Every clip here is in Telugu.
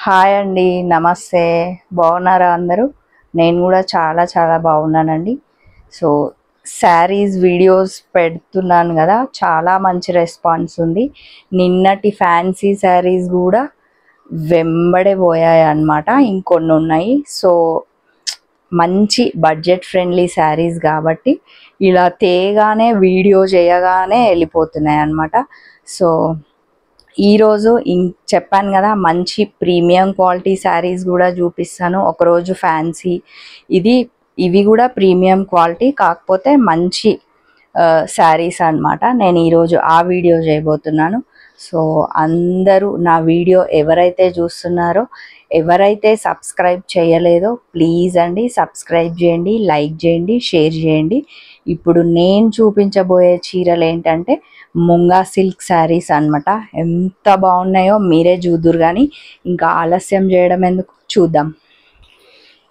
హాయ్ అండి, నమస్తే. బాగున్నారా అందరూ? నేను కూడా చాలా చాలా బాగున్నానండి. సో శారీస్ వీడియోస్ పెడుతున్నాను కదా, చాలా మంచి రెస్పాన్స్ ఉంది. నిన్నటి ఫ్యాన్సీ శారీస్ కూడా వెంబడే పోయాయి అన్నమాట. ఇంకొన్ని ఉన్నాయి. సో మంచి బడ్జెట్ ఫ్రెండ్లీ శారీస్ కాబట్టి ఇలా తేగానే వీడియో చేయగానే వెళ్ళిపోతున్నాయి అన్నమాట. సో ఈరోజు చెప్పాను కదా, మంచి ప్రీమియం క్వాలిటీ శారీస్ కూడా చూపిస్తాను. ఒకరోజు ఫ్యాన్సీ, ఇవి కూడా ప్రీమియం క్వాలిటీ, కాకపోతే మంచి శారీస్ అన్నమాట. నేను ఈరోజు ఆ వీడియో చేయబోతున్నాను. సో అందరూ నా వీడియో ఎవరైతే చూస్తున్నారో, ఎవరైతే సబ్స్క్రైబ్ చేయలేదో ప్లీజ్ అండి సబ్స్క్రైబ్ చేయండి, లైక్ చేయండి, షేర్ చేయండి. ఇప్పుడు నేను చూపించబోయే చీరలు ఏంటంటే ముంగా సిల్క్ శారీస్ అన్నమాట. ఎంత బాగున్నాయో మీరే చూద్దురు, కానీ ఇంకా ఆలస్యం చేయడం ఎందుకు, చూద్దాం.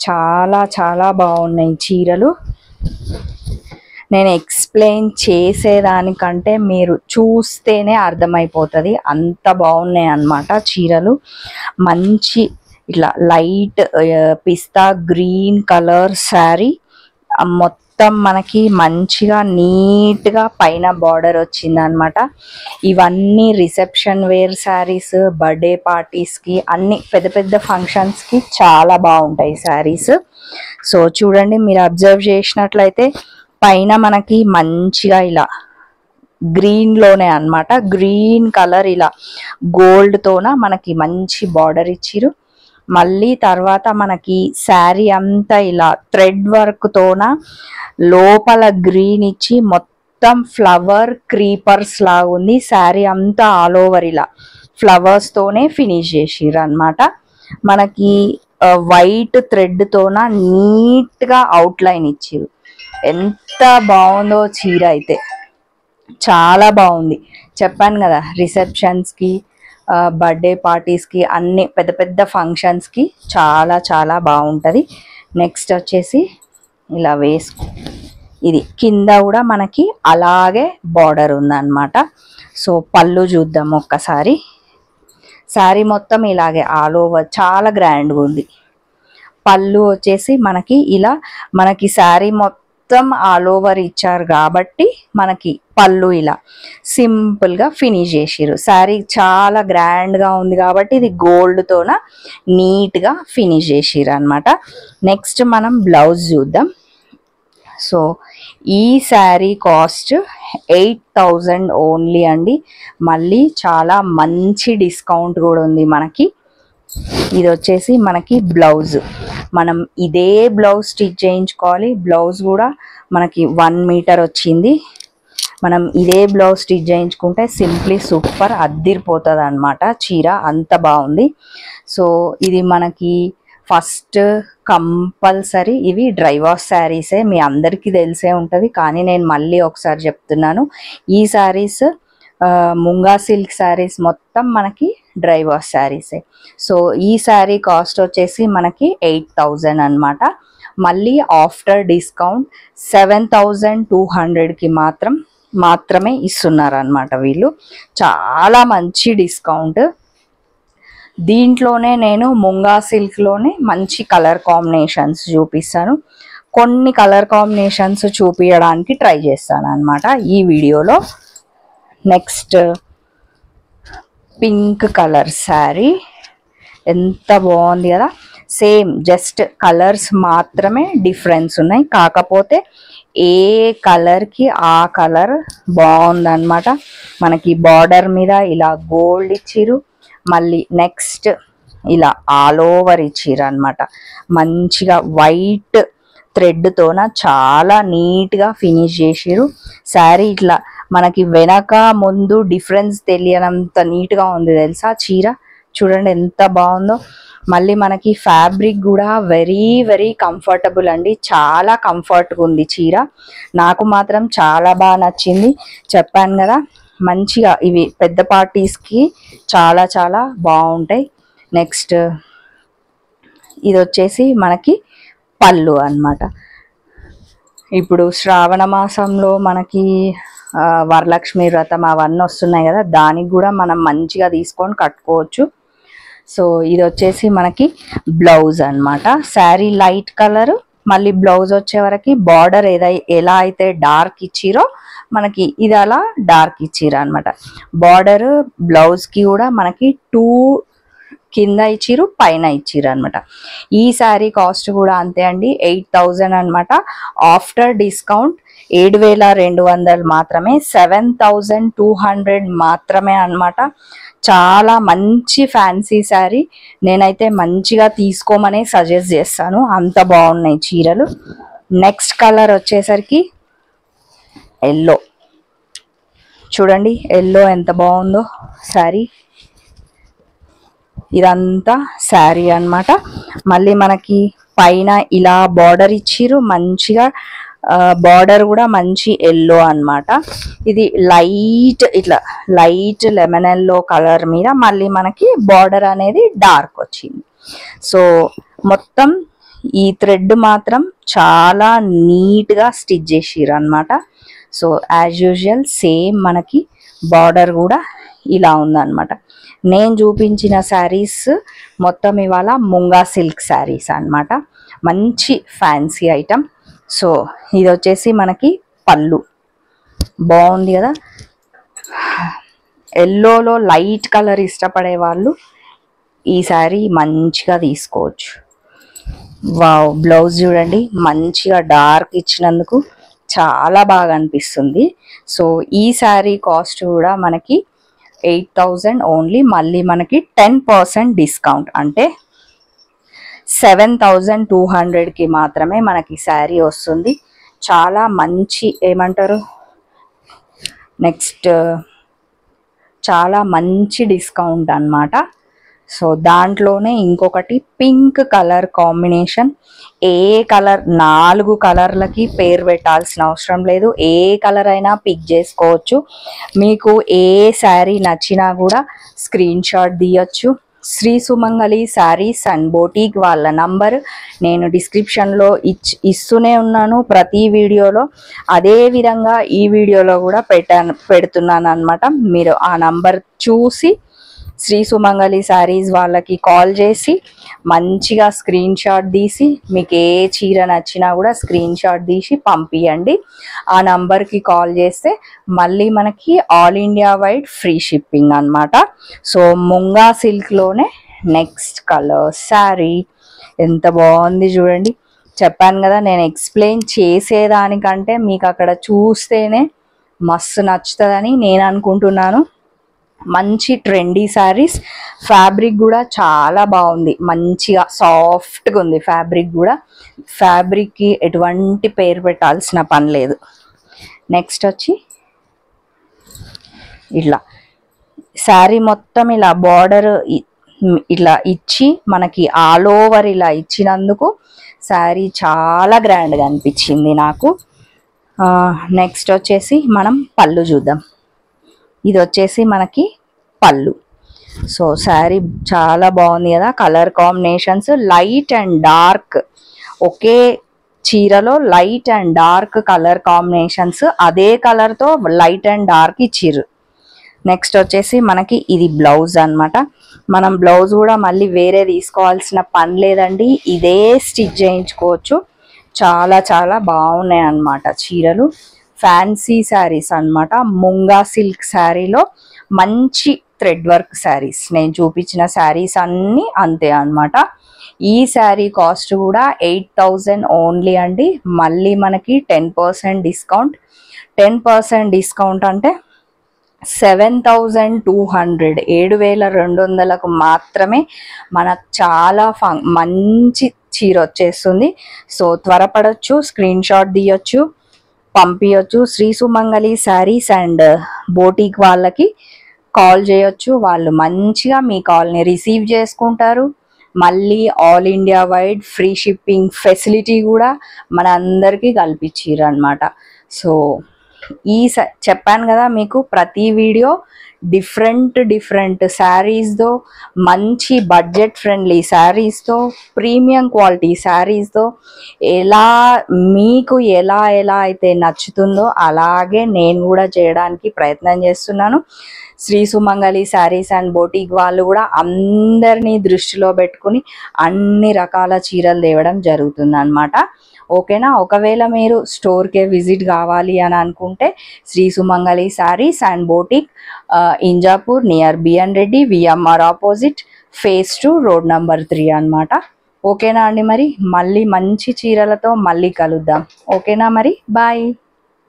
చాలా చాలా బాగున్నాయి చీరలు. నేను ఎక్స్ప్లెయిన్ చేసేదానికంటే మీరు చూస్తేనే అర్థమైపోతుంది, అంత బాగున్నాయి అన్నమాట చీరలు. మంచి ఇట్లా లైట్ పిస్తా గ్రీన్ కలర్ శారీ, మొత్తం మనకి మంచిగా నీట్గా పైన బార్డర్ వచ్చింది అనమాట. ఇవన్నీ రిసెప్షన్ వేర్ శారీస్, బర్త్డే పార్టీస్కి, అన్ని పెద్ద పెద్ద ఫంక్షన్స్కి చాలా బాగుంటాయి శారీస్. సో చూడండి, మీరు అబ్జర్వ్ చేసినట్లయితే పైన మనకి మంచిగా ఇలా గ్రీన్లోనే అన్నమాట, గ్రీన్ కలర్ ఇలా గోల్డ్తోన మనకి మంచి బార్డర్ ఇచ్చిరు. మళ్ళీ తర్వాత మనకి శారీ అంతా ఇలా థ్రెడ్ వర్క్తోన లోపల గ్రీన్ ఇచ్చి మొత్తం ఫ్లవర్ క్రీపర్స్ లాగా ఉంది. శారీ అంతా ఆల్ ఓవర్ ఇలా ఫ్లవర్స్తోనే ఫినిష్ చేసిర్రు అనమాట. మనకి వైట్ థ్రెడ్తోన నీట్గా అవుట్లైన్ ఇచ్చిరు. ఎంత బాగుందో చీర అయితే, చాలా బాగుంది. చెప్పాను కదా, రిసెప్షన్స్కి, బర్త్డే పార్టీస్కి, అన్ని పెద్ద పెద్ద ఫంక్షన్స్కి చాలా చాలా బాగుంటుంది. నెక్స్ట్ వచ్చేసి ఇలా ఇది కింద కూడా మనకి అలాగే బార్డర్ ఉందన్నమాట. సో పళ్ళు చూద్దాం ఒక్కసారి. శారీ మొత్తం ఇలాగే ఆల్ ఓవర్ చాలా గ్రాండ్గా ఉంది. పళ్ళు వచ్చేసి మనకి ఇలా, మనకి శారీ మొత్తం ఆల్ ఓవర్ ఇచ్చారు కాబట్టి మనకి పళ్ళు ఇలా సింపుల్గా ఫినిష్ చేసిర్రు. శారీ చాలా గ్రాండ్గా ఉంది కాబట్టి ఇది గోల్డ్తోన నీట్గా ఫినిష్ చేసిర్రు అనమాట. నెక్స్ట్ మనం బ్లౌజ్ చూద్దాం. సో ఈ శారీ కాస్ట్ 8000 ఓన్లీ అండి. మళ్ళీ చాలా మంచి డిస్కౌంట్ కూడా ఉంది మనకి. ఇది వచ్చేసి మనకి బ్లౌజ్, మనం ఇదే బ్లౌజ్ స్టిచ్ చేయించుకోవాలి. బ్లౌజ్ కూడా మనకి 1 మీటర్ వచ్చింది. మనం ఇదే బ్లౌజ్ స్టిచ్ చేయించుకుంటే సింప్లీ సూపర్ అద్దిరిపోతుంది అనమాట చీర, అంత బాగుంది. సో ఇది మనకి ఫస్ట్ కంపల్సరీ ఇవి డ్రై వాష్ శారీసే, మీ అందరికీ తెలిసే ఉంటుంది, కానీ నేను మళ్ళీ ఒకసారి చెప్తున్నాను. ఈ శారీస్ ముంగా సిల్క్ శారీస్ మొత్తం మనకి డ్రై వాష్ శారీసే. సో ఈ శారీ కాస్ట్ వచ్చేసి మనకి 8000 అనమాట. మళ్ళీ ఆఫ్టర్ డిస్కౌంట్ 7200కి మాత్రమే ఇస్తున్నారు అనమాట వీళ్ళు. చాలా మంచి డిస్కౌంట్. దీంట్లోనే నేను ముంగా సిల్క్లోనే మంచి కలర్ కాంబినేషన్స్ చూపిస్తాను. కొన్ని కలర్ కాంబినేషన్స్ చూపించడానికి ట్రై చేస్తాను అనమాట ఈ వీడియోలో. నెక్స్ట్ పింక్ కలర్ శారీ, ఎంత బాగుంది కదా. సేమ్ జస్ట్ కలర్స్ మాత్రమే డిఫరెన్స్ ఉన్నాయి, కాకపోతే ఏ కలర్కి ఆ కలర్ బాగుందన్నమాట. మనకి బార్డర్ మీద ఇలా గోల్డ్ ఇచ్చిరు, మళ్ళీ నెక్స్ట్ ఇలా ఆల్ ఓవర్ ఇచ్చిరు అనమాట. మంచిగా వైట్ థ్రెడ్తోన చాలా నీట్గా ఫినిష్ చేసిరు. శారీ ఇట్లా మనకి వెనక ముందు డిఫరెన్స్ తెలియనంత నీట్గా ఉంది తెలుసా చీర. చూడండి ఎంత బాగుందో. మళ్ళీ మనకి ఫ్యాబ్రిక్ కూడా వెరీ వెరీ కంఫర్టబుల్ అండి, చాలా కంఫర్ట్గా ఉంది చీర. నాకు మాత్రం చాలా బాగా నచ్చింది. చెప్పాను కదా, మంచిగా ఇవి పెద్ద పార్టీస్కి చాలా చాలా బాగుంటాయి. నెక్స్ట్ ఇది వచ్చేసి మనకి పళ్ళు అన్నమాట. ఇప్పుడు శ్రావణ మాసంలో మనకి వరలక్ష్మి వ్రతం అవన్నీ వస్తున్నాయి కదా, దానికి కూడా మనం మంచిగా తీసుకొని కట్టుకోవచ్చు. సో ఇది వచ్చేసి మనకి బ్లౌజ్ అన్నమాట. శారీ లైట్ కలర్, మళ్ళీ బ్లౌజ్ వచ్చే వరకు బార్డర్ ఎలా అయితే డార్క్ ఇచ్చిరో మనకి ఇది అలా డార్క్ ఇచ్చిరు అనమాట. బార్డర్ బ్లౌజ్ కి కూడా మనకి 2 కింద ఇచ్చిరు, పైన ఇచ్చిరు అనమాట. ఈ శారీ కాస్ట్ కూడా అంతే అండి, 8000 అనమాట. ఆఫ్టర్ డిస్కౌంట్ 7200 మాత్రమే, 7200 మాత్రమే అనమాట. చాలా మంచి ఫ్యాన్సీ శారీ, నేనైతే మంచిగా తీసుకోమనే సజెస్ట్ చేస్తాను, అంత బాగున్నాయి చీరలు. నెక్స్ట్ కలర్ వచ్చేసరికి ఎల్లో. చూడండి ఎల్లో ఎంత బాగుందో శారీ. ఇదంతా శారీ అన్నమాట. మళ్ళీ మనకి పైన ఇలా బార్డర్ ఇచ్చిరు మంచిగా, బార్డర్ కూడా మంచి ఎల్లో అన్నమాట. ఇది లైట్ ఇట్లా లైట్ లెమన్ ఎల్లో కలర్ మీద మళ్ళీ మనకి బార్డర్ అనేది డార్క్ వచ్చింది. సో మొత్తం ఈ థ్రెడ్ మాత్రం చాలా నీట్గా స్టిచ్ చేసిరు అన్నమాట. సో యాజ్ యూజువల్ సేమ్ మనకి బార్డర్ కూడా ఇలా ఉందన్నమాట. నేను చూపించిన శారీస్ మొత్తం ఇవాళ ముంగా సిల్క్ శారీస్ అన్నమాట, మంచి ఫ్యాన్సీ ఐటమ్. సో ఇది వచ్చేసి మనకి పళ్ళు, బాగుంది కదా. ఎల్లోలో లైట్ కలర్ ఇష్టపడే వాళ్ళు ఈ శారీ మంచిగా తీసుకోవచ్చు. వావ్, బ్లౌజ్ చూడండి మంచిగా డార్క్ ఇచ్చినందుకు చాలా బాగా అనిపిస్తుంది. సో ఈ శారీ కాస్ట్ కూడా మనకి 8000 ఓన్లీ. మళ్ళీ మనకి 10% డిస్కౌంట్ అంటే 7200కి మాత్రమే మనకి శారీ వస్తుంది. చాలా మంచి ఏమంటారు నెక్స్ట్ చాలా మంచి డిస్కౌంట్ అన్నమాట. సో దాంట్లోనే ఇంకొకటి పింక్ కలర్ కాంబినేషన్. ఏ కలర్ 4 కలర్లకి పేరు పెట్టాల్సిన అవసరం లేదు, ఏ కలర్ అయినా పిక్ చేసుకోవచ్చు. మీకు ఏ శారీ నచ్చినా కూడా స్క్రీన్ షాట్ తీయచ్చు. శ్రీ సుమంగళి శారీస్ అండ్ బోటిక్ వాళ్ళ నంబర్ నేను డిస్క్రిప్షన్లో ఇస్తూనే ఉన్నాను ప్రతి వీడియోలో. అదే విధంగా ఈ వీడియోలో కూడా పెడుతున్నాను అనమాట. మీరు ఆ నంబర్ చూసి శ్రీ సుమంగళి శారీస్ వాళ్ళకి కాల్ చేసి మంచిగా స్క్రీన్ షాట్ తీసి మీకు ఏ చీర నచ్చినా కూడా స్క్రీన్ షాట్ తీసి పంపియండి. ఆ నంబర్కి కాల్ చేస్తే మళ్ళీ మనకి all India wide free shipping అన్నమాట. సో ముంగా సిల్క్లోనే నెక్స్ట్ కలర్ శారీ ఎంత బాగుంది చూడండి. చెప్పాను కదా, నేను ఎక్స్ప్లెయిన్ చేసేదానికంటే మీకు అక్కడ చూస్తేనే మస్తు నచ్చుతుందని నేను అనుకుంటున్నాను. మంచి ట్రెండీ శారీస్, ఫ్యాబ్రిక్ కూడా చాలా బాగుంది, మంచిగా సాఫ్ట్గా ఉంది ఫ్యాబ్రిక్ కూడా. ఫ్యాబ్రిక్కి ఎటువంటి పేరు పెట్టాల్సిన పని లేదు. నెక్స్ట్ వచ్చి ఇట్లా శారీ మొత్తం ఇలా బార్డర్ ఇలా ఇచ్చి మనకి ఆల్ ఓవర్ ఇలా ఇచ్చినందుకు శారీ చాలా గ్రాండ్గా అనిపించింది నాకు. నెక్స్ట్ వచ్చేసి మనం పళ్ళు చూద్దాం. ఇది వచ్చేసి మనకి పళ్ళు. సో శారీ చాలా బాగుంది కదా, colour combinations light and dark, ఒకే చీరలో light and dark colour combinations, అదే కలర్తో లైట్ అండ్ డార్క్ ఇచ్చిర్రు. నెక్స్ట్ వచ్చేసి మనకి ఇది బ్లౌజ్ అన్నమాట. మనం బ్లౌజ్ కూడా మళ్ళీ వేరే తీసుకోవాల్సిన పని లేదండి, ఇదే స్టిచ్ చేయించుకోవచ్చు. చాలా చాలా బాగున్నాయి అన్నమాట చీరలు. ఫ్యాన్సీ శారీస్ అన్నమాట. ముంగా సిల్క్ శారీలో మంచి థ్రెడ్ వర్క్ శారీస్, నేను చూపించిన శారీస్ అన్నీ అంతే అన్నమాట. ఈ శారీ కాస్ట్ కూడా 8000 ఓన్లీ అండి. మళ్ళీ మనకి 10% డిస్కౌంట్. 10% డిస్కౌంట్ అంటే 7200, 7200కు మాత్రమే మనకు చాలా మంచి చీర వచ్చేస్తుంది. సో త్వరపడొచ్చు, స్క్రీన్ షాట్ తీయొచ్చు, పంపించవచ్చు. శ్రీ సుమంగళి శారీస్ అండ్ బోటిక్ వాళ్ళకి కాల్ చేయొచ్చు, వాళ్ళు మంచిగా మీ కాల్ని రిసీవ్ చేసుకుంటారు. మళ్ళీ all India wide free shipping facility కూడా మన అందరికీ కల్పించారు అనమాట. సో చెప్పాను కదా మీకు ప్రతి వీడియో డిఫరెంట్ శారీస్తో, మంచి బడ్జెట్ ఫ్రెండ్లీ శారీస్తో, ప్రీమియం క్వాలిటీ శారీస్తో, మీకు ఎలా అయితే నచ్చుతుందో అలాగే నేను కూడా చేయడానికి ప్రయత్నం చేస్తున్నాను. శ్రీ సుమంగళి శారీస్ అండ్ బోటిక్ వాళ్ళు కూడా అందరినీ దృష్టిలో పెట్టుకుని అన్ని రకాల చీరలు తేవడం జరుగుతుంది అన్నమాట. ఓకేనా? ఒకవేళ మీరు స్టోర్కే విజిట్ కావాలి అని అనుకుంటే Sri Sumangali Sarees and boutique, Injapur near BN Reddy, VMR opposite, phase 2 road number 3 అన్నమాట. ఓకేనా అండి? మరి మళ్ళీ మంచి చీరలతో మళ్ళీ కలుద్దాం. ఓకేనా? మరి బాయ్.